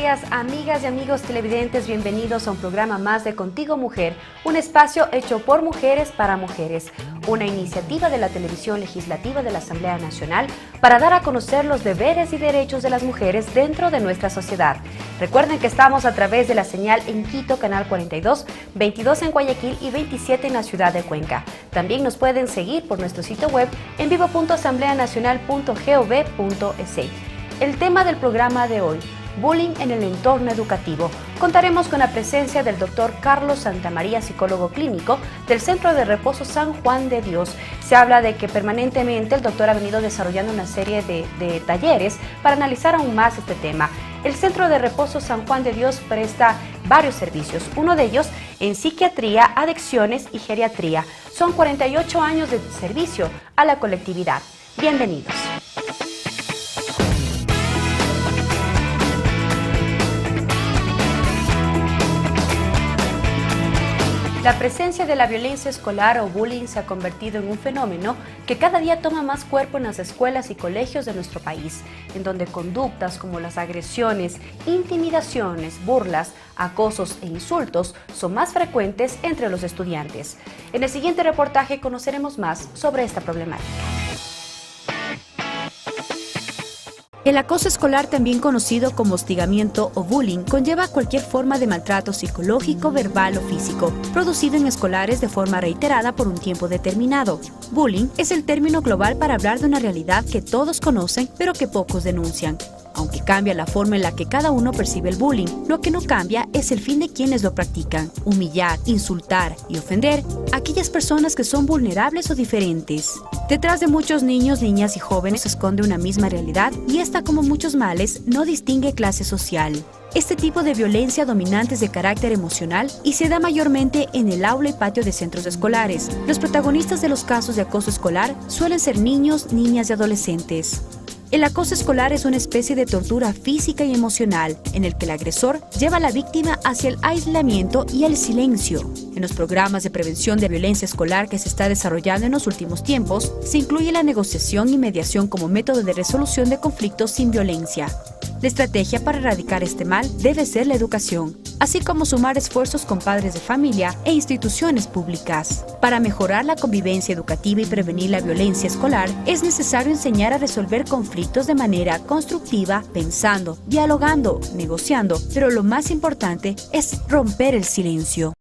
días, amigas y amigos televidentes, bienvenidos a un programa más de Contigo Mujer, un espacio hecho por mujeres para mujeres, una iniciativa de la Televisión Legislativa de la Asamblea Nacional para dar a conocer los deberes y derechos de las mujeres dentro de nuestra sociedad. Recuerden que estamos a través de la señal en Quito, Canal 42, 22 en Guayaquil y 27 en la ciudad de Cuenca. También nos pueden seguir por nuestro sitio web en vivo.asambleanacional.gov.es. El tema del programa de hoy: bullying en el entorno educativo. Contaremos con la presencia del doctor Carlos Santamaría, psicólogo clínico del Centro de Reposo San Juan de Dios. Se habla de que permanentemente el doctor ha venido desarrollando una serie de talleres para analizar aún más este tema. El Centro de Reposo San Juan de Dios presta varios servicios, uno de ellos en psiquiatría, adicciones y geriatría. Son 48 años de servicio a la colectividad. Bienvenidos. La presencia de la violencia escolar o bullying se ha convertido en un fenómeno que cada día toma más cuerpo en las escuelas y colegios de nuestro país, en donde conductas como las agresiones, intimidaciones, burlas, acosos e insultos son más frecuentes entre los estudiantes. En el siguiente reportaje conoceremos más sobre esta problemática. El acoso escolar, también conocido como hostigamiento o bullying, conlleva cualquier forma de maltrato psicológico, verbal o físico, producido en escolares de forma reiterada por un tiempo determinado. Bullying es el término global para hablar de una realidad que todos conocen, pero que pocos denuncian. Aunque cambia la forma en la que cada uno percibe el bullying, lo que no cambia es el fin de quienes lo practican: humillar, insultar y ofender a aquellas personas que son vulnerables o diferentes. Detrás de muchos niños, niñas y jóvenes se esconde una misma realidad, y esta, como muchos males, no distingue clase social. Este tipo de violencia dominante es de carácter emocional y se da mayormente en el aula y patio de centros escolares. Los protagonistas de los casos de acoso escolar suelen ser niños, niñas y adolescentes. El acoso escolar es una especie de tortura física y emocional en el que el agresor lleva a la víctima hacia el aislamiento y el silencio. En los programas de prevención de violencia escolar que se está desarrollando en los últimos tiempos, se incluye la negociación y mediación como método de resolución de conflictos sin violencia. La estrategia para erradicar este mal debe ser la educación, así como sumar esfuerzos con padres de familia e instituciones públicas. Para mejorar la convivencia educativa y prevenir la violencia escolar, es necesario enseñar a resolver conflictos de manera constructiva, pensando, dialogando, negociando, pero lo más importante es romper el silencio.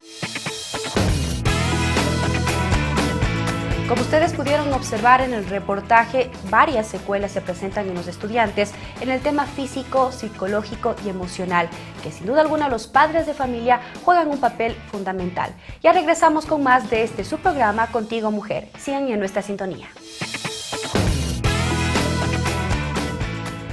Como ustedes pudieron observar en el reportaje, varias secuelas se presentan en los estudiantes en el tema físico, psicológico y emocional, que sin duda alguna los padres de familia juegan un papel fundamental. Ya regresamos con más de este su programa Contigo Mujer. Sigan en nuestra sintonía.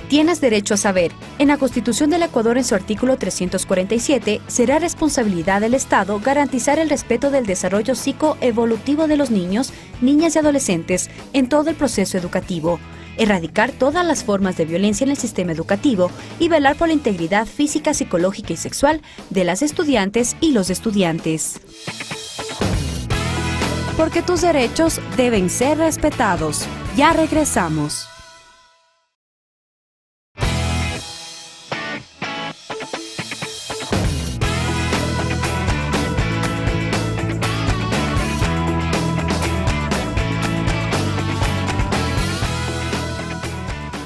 Tienes derecho a saber. En la Constitución del Ecuador, en su artículo 347, será responsabilidad del Estado garantizar el respeto del desarrollo psicoevolutivo de los niños, niñas y adolescentes en todo el proceso educativo, erradicar todas las formas de violencia en el sistema educativo y velar por la integridad física, psicológica y sexual de las estudiantes y los estudiantes. Porque tus derechos deben ser respetados. Ya regresamos.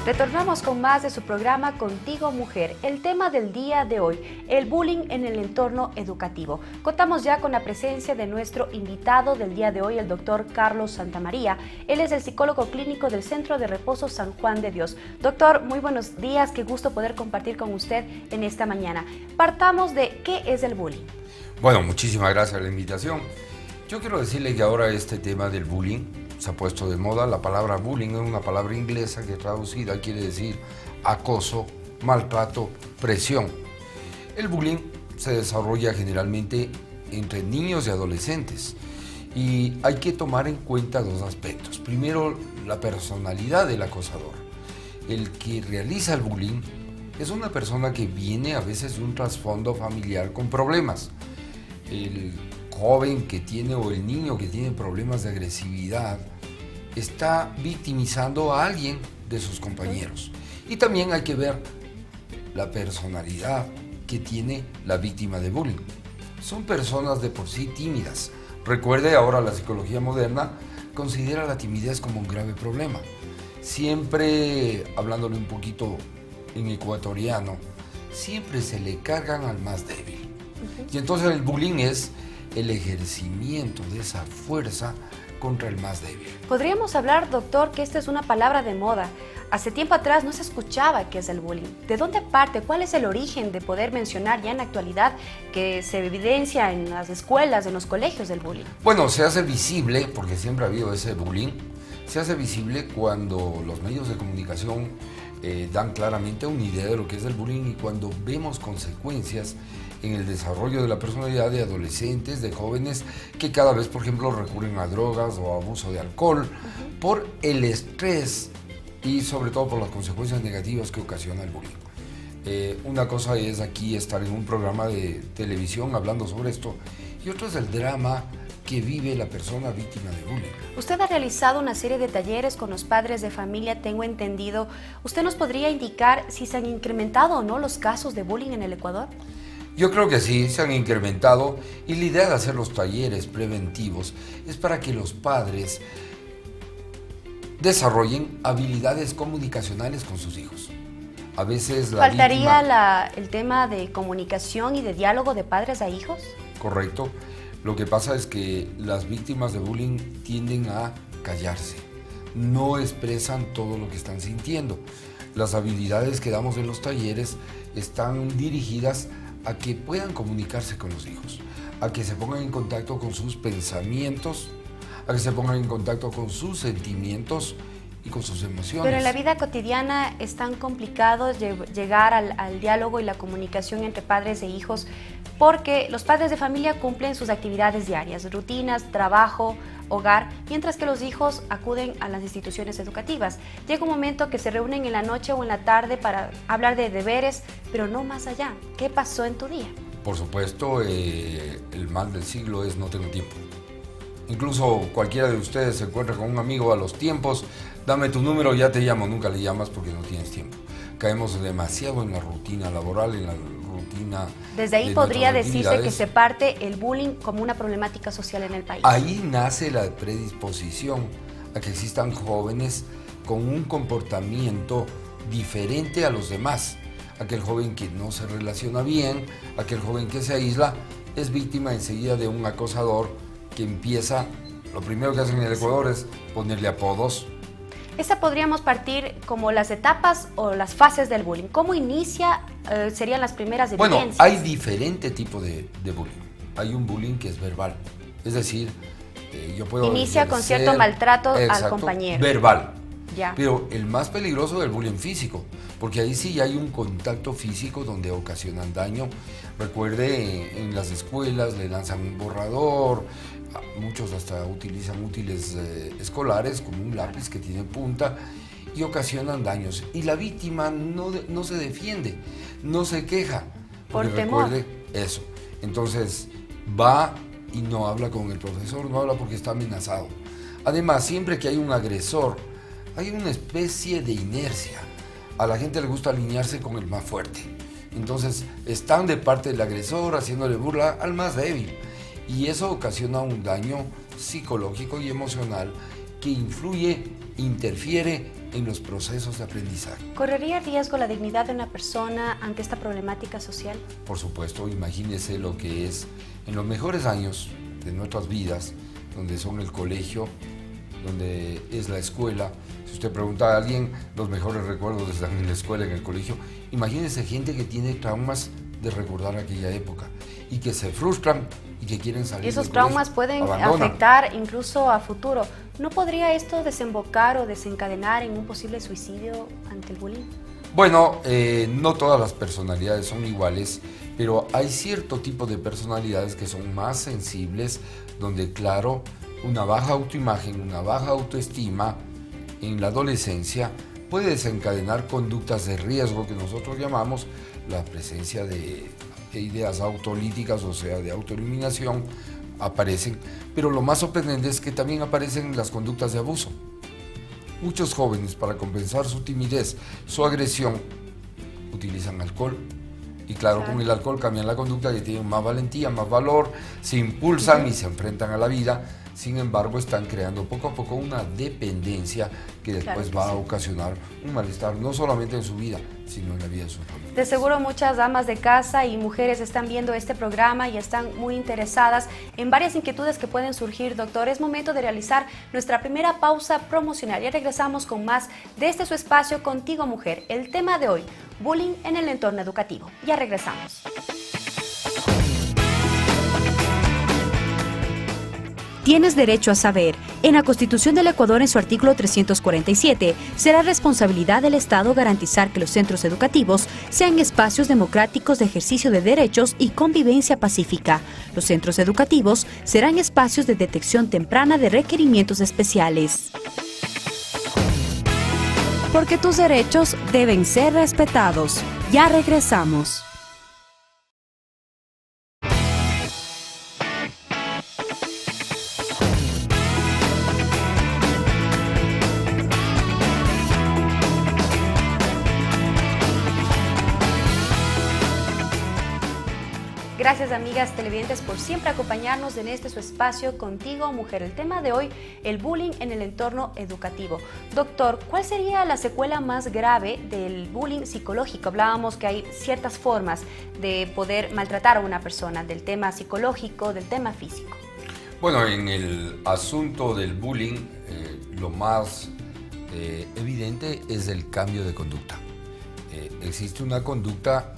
Retornamos con más de su programa Contigo Mujer. El tema del día de hoy: el bullying en el entorno educativo. Contamos ya con la presencia de nuestro invitado del día de hoy, el doctor Carlos Santamaría. Él es el psicólogo clínico del Centro de Reposo San Juan de Dios. Doctor, muy buenos días, qué gusto poder compartir con usted en esta mañana. Partamos de ¿qué es el bullying? Bueno, muchísimas gracias por la invitación. Yo quiero decirle que ahora este tema del bullying se ha puesto de moda. La palabra bullying es una palabra inglesa que traducida quiere decir acoso, maltrato, presión. El bullying se desarrolla generalmente entre niños y adolescentes y hay que tomar en cuenta dos aspectos. Primero, la personalidad del acosador. El que realiza el bullying es una persona que viene a veces de un trasfondo familiar con problemas. El joven que tiene o el niño que tiene problemas de agresividad está victimizando a alguien de sus compañeros. Y también hay que ver la personalidad que tiene la víctima de bullying. Son personas de por sí tímidas. Recuerde, ahora la psicología moderna considera la timidez como un grave problema. Siempre, hablándole un poquito en ecuatoriano, siempre se le cargan al más débil. Y entonces el bullying es el ejercimiento de esa fuerza contra el más débil. Podríamos hablar, doctor, que esta es una palabra de moda. Hace tiempo atrás no se escuchaba qué es el bullying. ¿De dónde parte? ¿Cuál es el origen de poder mencionar ya en la actualidad que se evidencia en las escuelas, en los colegios del bullying? Bueno, se hace visible, porque siempre ha habido ese bullying, se hace visible cuando los medios de comunicación dan claramente una idea de lo que es el bullying y cuando vemos consecuencias en el desarrollo de la personalidad de adolescentes, de jóvenes que cada vez, por ejemplo, recurren a drogas o a abuso de alcohol por el estrés y sobre todo por las consecuencias negativas que ocasiona el bullying. Una cosa es aquí estar en un programa de televisión hablando sobre esto y otro es el drama que vive la persona víctima de bullying. Usted ha realizado una serie de talleres con los padres de familia, tengo entendido. ¿Usted nos podría indicar si se han incrementado o no los casos de bullying en el Ecuador? Yo creo que sí, se han incrementado y la idea de hacer los talleres preventivos es para que los padres desarrollen habilidades comunicacionales con sus hijos. A veces ¿Faltaría el tema de comunicación y de diálogo de padres a hijos? Correcto. Lo que pasa es que las víctimas de bullying tienden a callarse, no expresan todo lo que están sintiendo. Las habilidades que damos en los talleres están dirigidas a que puedan comunicarse con los hijos, a que se pongan en contacto con sus pensamientos, a que se pongan en contacto con sus sentimientos y con sus emociones. Pero en la vida cotidiana es tan complicado llegar al diálogo y la comunicación entre padres e hijos porque los padres de familia cumplen sus actividades diarias, rutinas, trabajo, hogar, mientras que los hijos acuden a las instituciones educativas. Llega un momento que se reúnen en la noche o en la tarde para hablar de deberes, pero no más allá. ¿Qué pasó en tu día? Por supuesto, el mal del siglo es no tengo tiempo. Incluso cualquiera de ustedes se encuentra con un amigo a los tiempos, dame tu número, ya te llamo, nunca le llamas porque no tienes tiempo. Caemos demasiado en la rutina laboral, en la rutina. Desde ahí podría decirse que se parte el bullying como una problemática social en el país. Ahí nace la predisposición a que existan jóvenes con un comportamiento diferente a los demás. Aquel joven que no se relaciona bien, aquel joven que se aísla, es víctima enseguida de un acosador que empieza, lo primero que hacen en el Ecuador es ponerle apodos. Esta podríamos partir como las etapas o las fases del bullying. ¿Cómo inicia? Serían las primeras evidencias. Bueno, hay diferente tipo de bullying. Hay un bullying que es verbal, es decir, yo puedo inicia con cierto maltrato al compañero. Verbal. Ya. Pero el más peligroso es el bullying físico, porque ahí sí hay un contacto físico donde ocasionan daño. Recuerde, en las escuelas le lanzan un borrador, muchos hasta utilizan útiles escolares como un lápiz que tiene punta y ocasionan daños. Y la víctima no se defiende, no se queja. Por temor. Recuerde eso. Entonces va y no habla con el profesor, no habla porque está amenazado. Además, siempre que hay un agresor, hay una especie de inercia. A la gente le gusta alinearse con el más fuerte. Entonces están de parte del agresor haciéndole burla al más débil. Y eso ocasiona un daño psicológico y emocional que influye, interfiere en los procesos de aprendizaje. ¿Correría riesgo la dignidad de una persona ante esta problemática social? Por supuesto, imagínese lo que es en los mejores años de nuestras vidas, donde son el colegio, donde es la escuela. Si usted pregunta a alguien, los mejores recuerdos están en la escuela, en el colegio. Imagínese gente que tiene traumas de recordar aquella época y que se frustran y que quieren salir. Y esos del traumas colegio, pueden abandonan. afectar incluso a futuro. ¿No podría esto desembocar o desencadenar en un posible suicidio ante el bullying? Bueno, no todas las personalidades son iguales, pero hay cierto tipo de personalidades que son más sensibles, donde claro, una baja autoimagen, una baja autoestima en la adolescencia puede desencadenar conductas de riesgo que nosotros llamamos la presencia de ideas autolíticas, o sea, de autoeliminación, aparecen. Pero lo más sorprendente es que también aparecen las conductas de abuso. Muchos jóvenes, para compensar su timidez, su agresión, utilizan alcohol. Y claro, con el alcohol cambian la conducta, que tienen más valentía, más valor, se impulsan y se enfrentan a la vida. Sin embargo, están creando poco a poco una dependencia que después va a ocasionar un malestar, no solamente en su vida, sino en la vida de su familia. De seguro muchas damas de casa y mujeres están viendo este programa y están muy interesadas en varias inquietudes que pueden surgir, doctor. Es momento de realizar nuestra primera pausa promocional. Ya regresamos con más de este su espacio Contigo Mujer. El tema de hoy, bullying en el entorno educativo. Ya regresamos. Tienes derecho a saber. En la Constitución del Ecuador, en su artículo 347, será responsabilidad del Estado garantizar que los centros educativos sean espacios democráticos de ejercicio de derechos y convivencia pacífica. Los centros educativos serán espacios de detección temprana de requerimientos especiales. Porque tus derechos deben ser respetados. Ya regresamos. Gracias, amigas televidentes, por siempre acompañarnos en este su espacio Contigo Mujer. El tema de hoy, el bullying en el entorno educativo. Doctor, ¿cuál sería la secuela más grave del bullying psicológico? Hablábamos que hay ciertas formas de poder maltratar a una persona, del tema psicológico, del tema físico. Bueno, en el asunto del bullying, lo más evidente es el cambio de conducta. Existe una conducta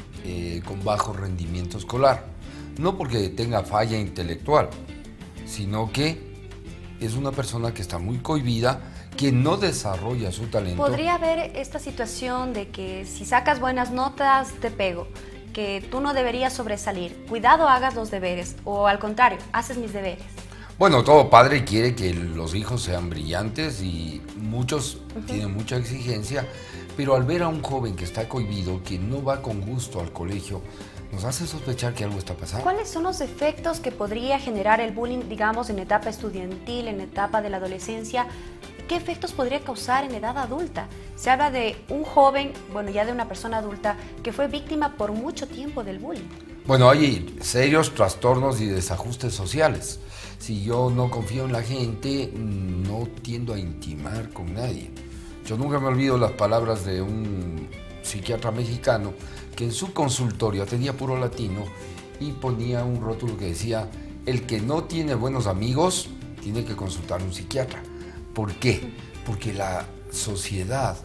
con bajo rendimiento escolar. No porque tenga falla intelectual, sino que es una persona que está muy cohibida, que no desarrolla su talento. ¿Podría haber esta situación de que si sacas buenas notas te pego, que tú no deberías sobresalir, cuidado hagas los deberes, o al contrario, haces mis deberes? Bueno, todo padre quiere que los hijos sean brillantes y muchos tienen mucha exigencia, pero al ver a un joven que está cohibido, que no va con gusto al colegio, nos hace sospechar que algo está pasando. ¿Cuáles son los efectos que podría generar el bullying, digamos, en etapa estudiantil, en etapa de la adolescencia? ¿Qué efectos podría causar en edad adulta? Se habla de un joven, bueno, ya de una persona adulta, que fue víctima por mucho tiempo del bullying. Bueno, hay serios trastornos y desajustes sociales. Si yo no confío en la gente, no tiendo a intimar con nadie. Yo nunca me olvido las palabras de un psiquiatra mexicano que en su consultorio atendía puro latino y ponía un rótulo que decía: el que no tiene buenos amigos tiene que consultar a un psiquiatra. ¿Por qué? Porque la sociedad,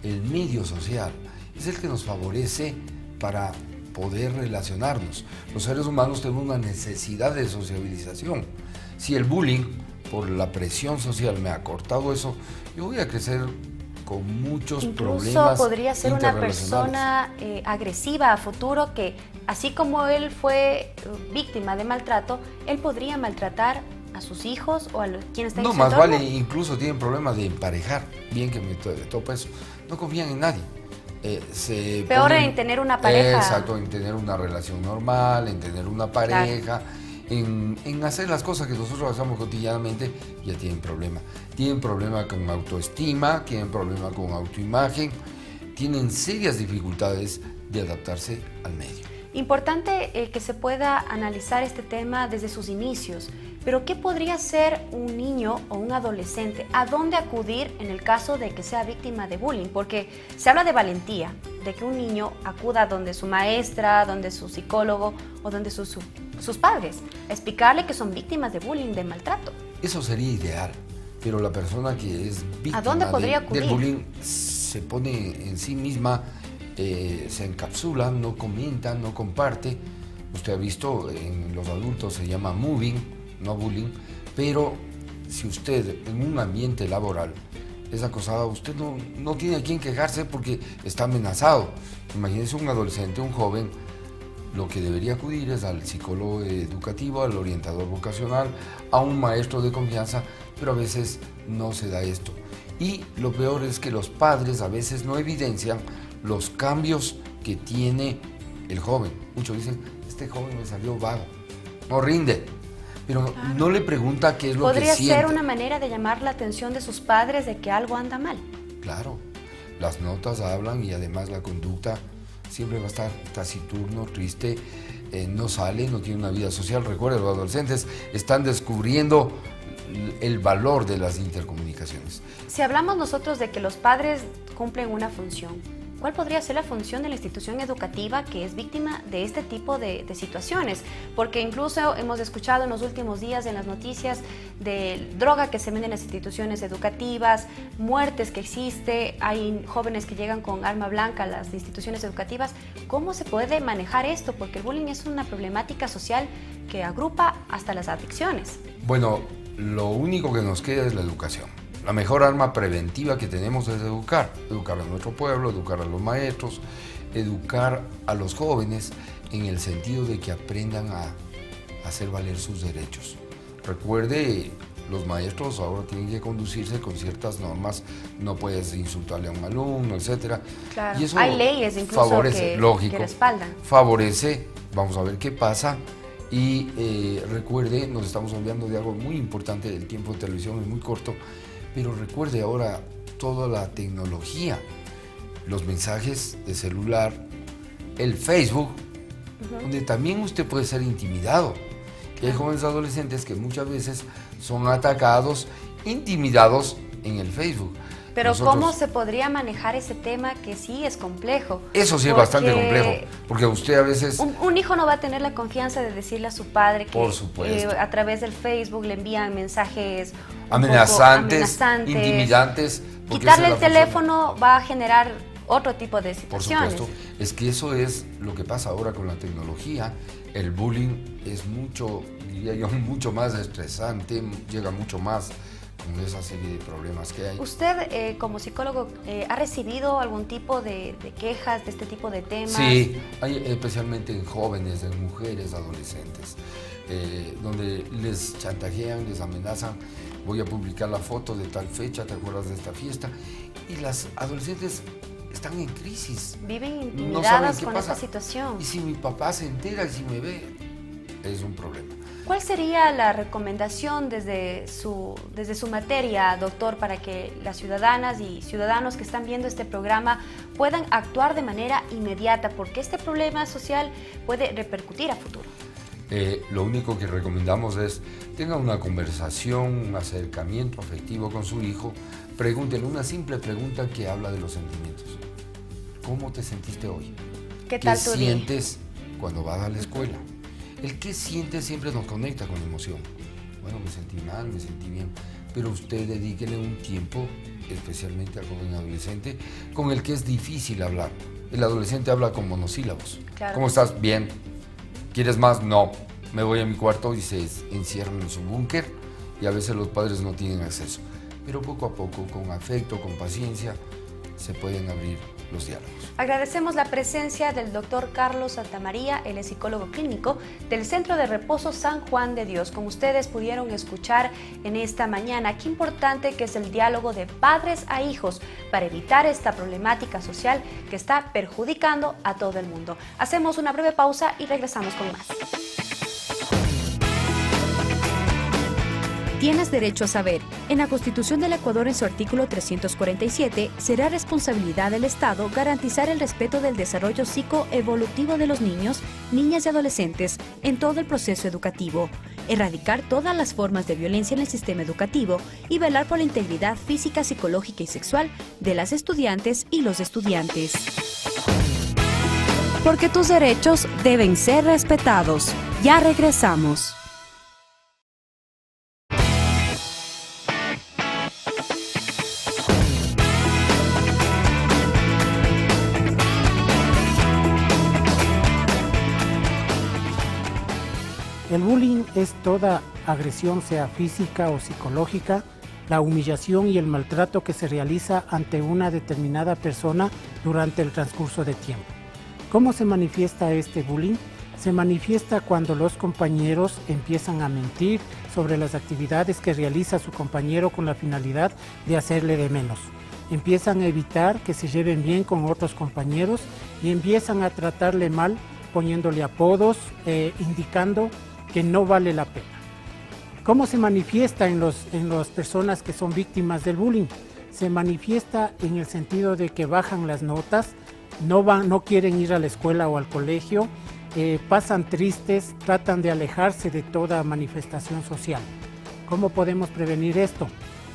el medio social, es el que nos favorece para poder relacionarnos. Los seres humanos tenemos una necesidad de sociabilización. Si el bullying, por la presión social, me ha cortado eso, yo voy a crecer con muchos problemas. Incluso podría ser una persona agresiva a futuro que, así como él fue víctima de maltrato, él podría maltratar a sus hijos o a quienes estén en su No, más entorno. vale, incluso tienen problemas de emparejar. Bien que me topa eso. No confían en nadie. Peor en tener una pareja. Exacto, en tener una relación normal, en tener una pareja. Claro. En hacer las cosas que nosotros hacemos cotidianamente, ya tienen problema. Tienen problema con autoestima, tienen problema con autoimagen, tienen serias dificultades de adaptarse al medio. Importante que se pueda analizar este tema desde sus inicios, pero ¿qué podría ser un niño o un adolescente? ¿A dónde acudir en el caso de que sea víctima de bullying? Porque se habla de valentía, de que un niño acuda donde su maestra, donde su psicólogo o donde sus padres, a explicarle que son víctimas de bullying, de maltrato. Eso sería ideal, pero la persona que es víctima ¿A dónde podría acudir? del bullying se pone en sí misma, se encapsula, no comenta, no comparte. Usted ha visto, en los adultos se llama moving, no bullying, pero si usted en un ambiente laboral es acosado, usted no tiene a quién quejarse porque está amenazado. Imagínese un adolescente, un joven, lo que debería acudir es al psicólogo educativo, al orientador vocacional, a un maestro de confianza, pero a veces no se da esto. Y lo peor es que los padres a veces no evidencian los cambios que tiene el joven. Muchos dicen, este joven me salió vago, no rinde, pero claro, no le pregunta qué es lo que siente. Podría ser una manera de llamar la atención de sus padres de que algo anda mal. Claro, las notas hablan y además la conducta siempre va a estar taciturno, triste, no sale, no tiene una vida social. Recuerden, los adolescentes están descubriendo el valor de las intercomunicaciones. Si hablamos nosotros de que los padres cumplen una función, ¿cuál podría ser la función de la institución educativa que es víctima de este tipo de situaciones? Porque incluso hemos escuchado en los últimos días en las noticias de droga que se vende en las instituciones educativas, muertes que existe, hay jóvenes que llegan con arma blanca a las instituciones educativas. ¿Cómo se puede manejar esto? Porque el bullying es una problemática social que agrupa hasta las adicciones. Bueno, lo único que nos queda es la educación. La mejor arma preventiva que tenemos es educar a nuestro pueblo, educar a los maestros, educar a los jóvenes en el sentido de que aprendan a hacer valer sus derechos. Recuerde, los maestros ahora tienen que conducirse con ciertas normas, no puedes insultarle a un alumno, etc. Claro, y eso hay leyes incluso favorece, que respaldan. Favorece, vamos a ver qué pasa. Y recuerde, nos estamos olvidando de algo muy importante, el tiempo de televisión es muy corto, pero recuerde ahora toda la tecnología, los mensajes de celular, el Facebook, donde también usted puede ser intimidado. Y hay jóvenes adolescentes que muchas veces son atacados, intimidados en el Facebook. Pero ¿cómo se podría manejar ese tema que sí es complejo? Eso sí es bastante complejo, porque usted a veces... Un hijo no va a tener la confianza de decirle a su padre que por supuesto, a través del Facebook le envían mensajes amenazantes, intimidantes. Quitarle el teléfono va a generar otro tipo de situaciones. Por supuesto, es que eso es lo que pasa ahora con la tecnología. El bullying es mucho, diría yo, mucho más estresante, llega mucho más con esa serie de problemas que hay. ¿Usted, como psicólogo, ha recibido algún tipo de quejas de este tipo de temas? Sí, hay, especialmente en jóvenes, en mujeres, adolescentes, donde les chantajean, les amenazan, voy a publicar la foto de tal fecha, ¿te acuerdas de esta fiesta? Y las adolescentes están en crisis. Viven intimidadas con esta situación. Y si mi papá se entera y si me ve, es un problema. ¿Cuál sería la recomendación desde su materia, doctor, para que las ciudadanas y ciudadanos que están viendo este programa puedan actuar de manera inmediata? Porque este problema social puede repercutir a futuro. Lo único que recomendamos es tenga una conversación, un acercamiento afectivo con su hijo. Pregúntele una simple pregunta que habla de los sentimientos. ¿Cómo te sentiste hoy? ¿Qué tal tu día? ¿Qué sientes cuando vas a la escuela? El qué sientes siempre nos conecta con la emoción. Bueno, me sentí mal, me sentí bien, pero usted dedíquele un tiempo, especialmente al joven adolescente, con el que es difícil hablar. El adolescente habla con monosílabos. Claro. ¿Cómo estás? Bien. ¿Quieres más? No. Me voy a mi cuarto y se encierran en su búnker y a veces los padres no tienen acceso. Pero poco a poco, con afecto, con paciencia, se pueden abrir los diálogos. Agradecemos la presencia del doctor Carlos Santamaría, él es psicólogo clínico del Centro de Reposo San Juan de Dios. Como ustedes pudieron escuchar en esta mañana, qué importante que es el diálogo de padres a hijos para evitar esta problemática social que está perjudicando a todo el mundo. Hacemos una breve pausa y regresamos con más. Tienes derecho a saber. En la Constitución del Ecuador, en su artículo 347, será responsabilidad del Estado garantizar el respeto del desarrollo psicoevolutivo de los niños, niñas y adolescentes en todo el proceso educativo, erradicar todas las formas de violencia en el sistema educativo y velar por la integridad física, psicológica y sexual de las estudiantes y los estudiantes. Porque tus derechos deben ser respetados. Ya regresamos. El bullying es toda agresión, sea física o psicológica, la humillación y el maltrato que se realiza ante una determinada persona durante el transcurso de tiempo. ¿Cómo se manifiesta este bullying? Se manifiesta cuando los compañeros empiezan a mentir sobre las actividades que realiza su compañero con la finalidad de hacerle de menos. Empiezan a evitar que se lleven bien con otros compañeros y empiezan a tratarle mal, poniéndole apodos, indicando que no vale la pena. ¿Cómo se manifiesta en las personas que son víctimas del bullying? Se manifiesta en el sentido de que bajan las notas, no quieren ir a la escuela o al colegio, pasan tristes, tratan de alejarse de toda manifestación social. ¿Cómo podemos prevenir esto?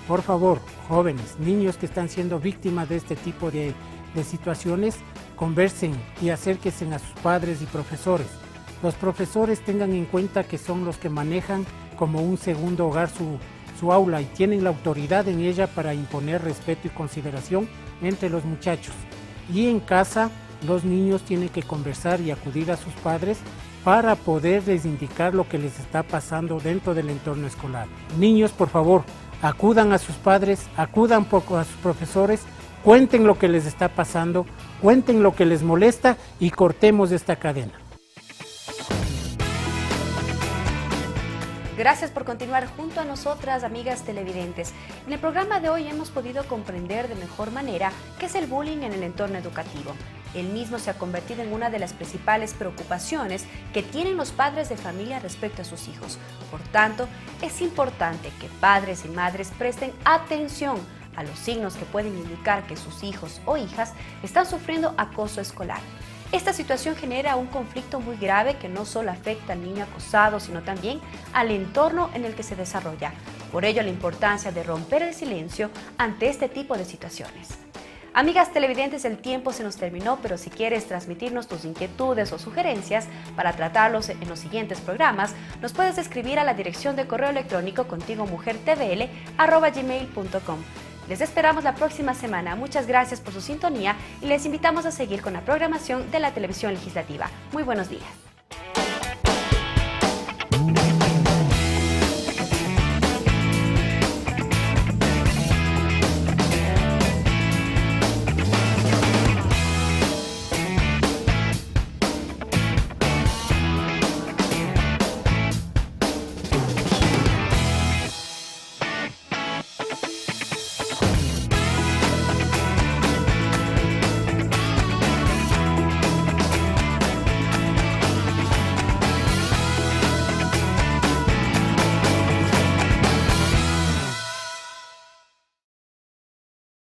Por favor, jóvenes, niños que están siendo víctimas de este tipo de situaciones, conversen y acérquense a sus padres y profesores. Los profesores tengan en cuenta que son los que manejan como un segundo hogar su aula y tienen la autoridad en ella para imponer respeto y consideración entre los muchachos. Y en casa, los niños tienen que conversar y acudir a sus padres para poderles indicar lo que les está pasando dentro del entorno escolar. Niños, por favor, acudan a sus padres, acudan poco a sus profesores, cuenten lo que les está pasando, cuenten lo que les molesta y cortemos esta cadena. Gracias por continuar junto a nosotras, amigas televidentes. En el programa de hoy hemos podido comprender de mejor manera qué es el bullying en el entorno educativo. El mismo se ha convertido en una de las principales preocupaciones que tienen los padres de familia respecto a sus hijos. Por tanto, es importante que padres y madres presten atención a los signos que pueden indicar que sus hijos o hijas están sufriendo acoso escolar. Esta situación genera un conflicto muy grave que no solo afecta al niño acosado, sino también al entorno en el que se desarrolla. Por ello, la importancia de romper el silencio ante este tipo de situaciones. Amigas televidentes, el tiempo se nos terminó, pero si quieres transmitirnos tus inquietudes o sugerencias para tratarlos en los siguientes programas, nos puedes escribir a la dirección de correo electrónico contigomujertvl@gmail.com. Les esperamos la próxima semana. Muchas gracias por su sintonía y les invitamos a seguir con la programación de la televisión legislativa. Muy buenos días.